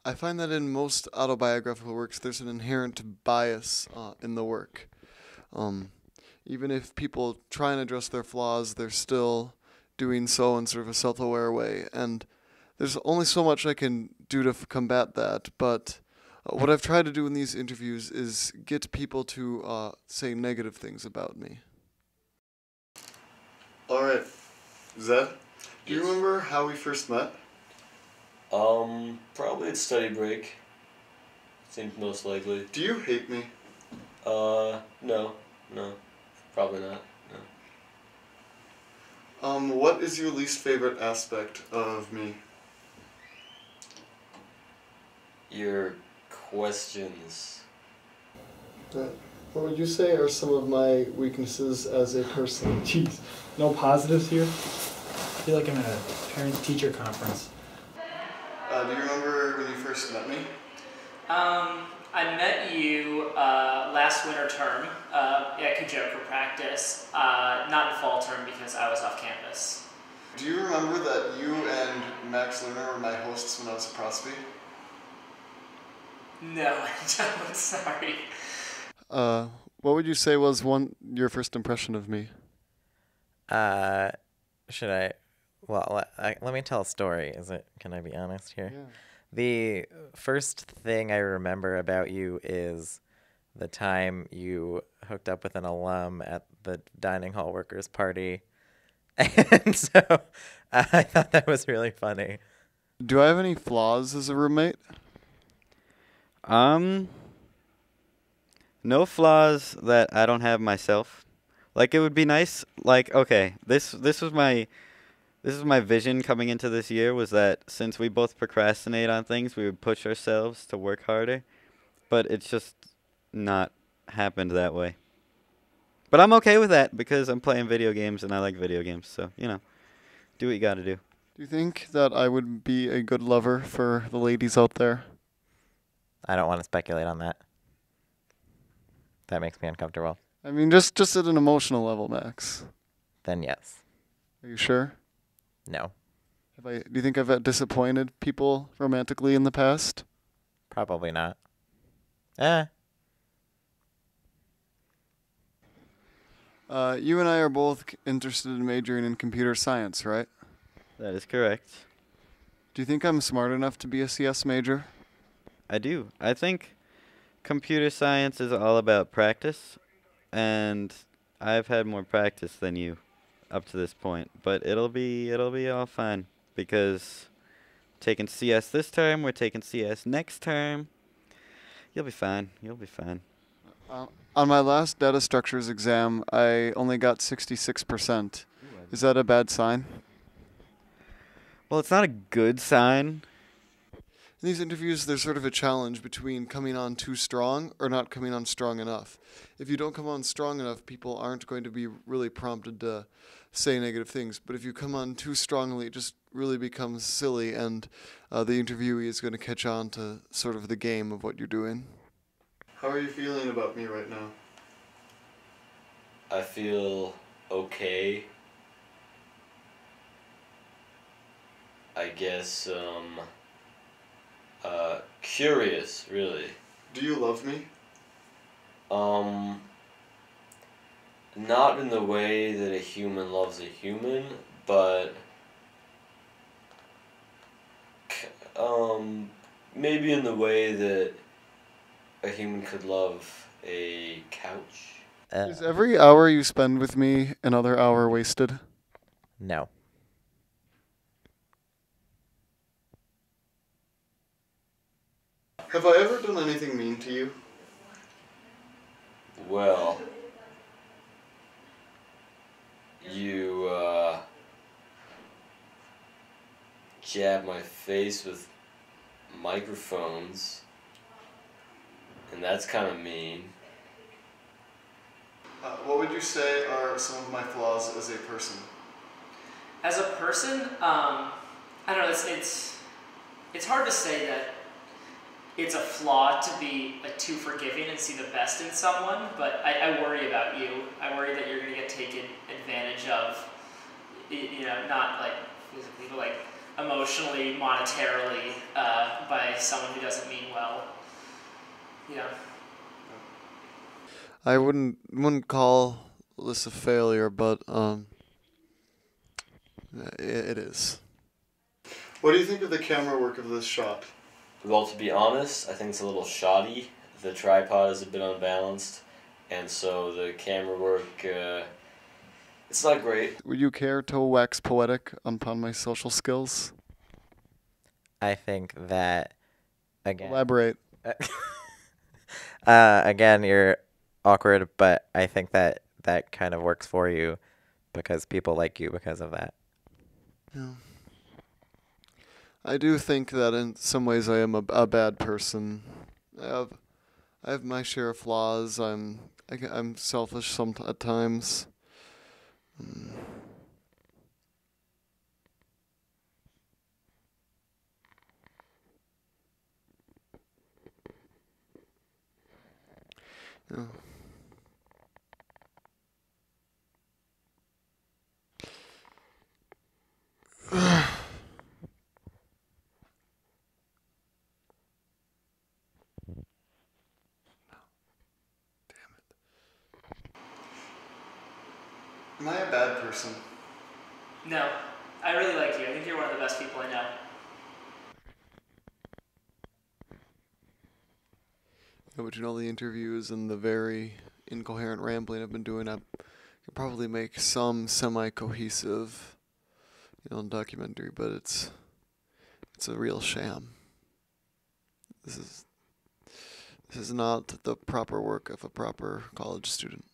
I find that in most autobiographical works, there's an inherent bias in the work. Um, Even if people try and address their flaws, they're still doing so in sort of a self-aware way. And there's only so much I can do to combat that. But what I've tried to do in these interviews is get people to say negative things about me. All right, Zed, do you Yes. remember how we first met? Probably at study break. Seems most likely. Do you hate me? No. Probably not, no. What is your least favorite aspect of me? Your questions. What would you say are some of my weaknesses as a person? Jeez, no positives here? I feel like I'm at a parent-teacher conference. Do you remember when you first met me? I met you last winter term at Kujoku practice, not in fall term because I was off campus. Do you remember that you and Max Lerner were my hosts when I was at Prosby? No, I don't, sorry. What would you say was your first impression of me? Should I? Well, let me tell a story. Can I be honest here? Yeah. The first thing I remember about you is the time you hooked up with an alum at the dining hall workers party. And so I thought that was really funny. Do I have any flaws as a roommate? No flaws that I don't have myself. Like, it would be nice, like, okay, this was my vision coming into this year, was that since we both procrastinate on things, we would push ourselves to work harder. But it's just not happened that way. But I'm okay with that because I'm playing video games and I like video games. So, do what you got to do. Do you think that I would be a good lover for the ladies out there? I don't want to speculate on that. That makes me uncomfortable. I mean, just at an emotional level, Max. Then yes. Are you sure? No. Do you think I've disappointed people romantically in the past? Probably not. You and I are both interested in majoring in computer science, right? That is correct. Do you think I'm smart enough to be a CS major? I do. I think computer science is all about practice, and I've had more practice than you up to this point, but it'll be all fine because taking CS this term, we're taking CS next term. You'll be fine. You'll be fine. On my last data structures exam, I only got 66%. Is that a bad sign? Well, it's not a good sign. In these interviews, there's sort of a challenge between coming on too strong or not coming on strong enough. If you don't come on strong enough, people aren't going to be really prompted to say negative things. But if you come on too strongly, it just really becomes silly, and the interviewee is going to catch on to sort of the game of what you're doing. How are you feeling about me right now? I feel okay. I guess, curious, really. Do you love me? Not in the way that a human loves a human, but maybe in the way that a human could love a couch. Is every hour you spend with me another hour wasted? No. Have I ever done anything mean to you? Well, you, jab my face with microphones, and that's kind of mean. What would you say are some of my flaws as a person? As a person, I don't know, it's hard to say that it's a flaw to be too forgiving and see the best in someone, but I worry about you. I worry that you're going to get taken advantage of, not like physically, but like emotionally, monetarily by someone who doesn't mean well. Yeah. I wouldn't call this a failure, but it is. What do you think of the camera work of this shot? Well, to be honest, I think it's a little shoddy. The tripod is a bit unbalanced, and so the camera work, it's not great. Would you care to wax poetic upon my social skills? I think that, again, Elaborate. again, you're awkward, but I think that that kind of works for you because people like you because of that. Yeah. I do think that in some ways I am a bad person. I have my share of flaws. I'm selfish at times. Yeah. Am I a bad person? No, I really like you. I think you're one of the best people I know. Yeah, but you know, the interviews and the very incoherent rambling I've been doing, I could probably make some semi-cohesive, documentary, but it's a real sham. This is not the proper work of a proper college student.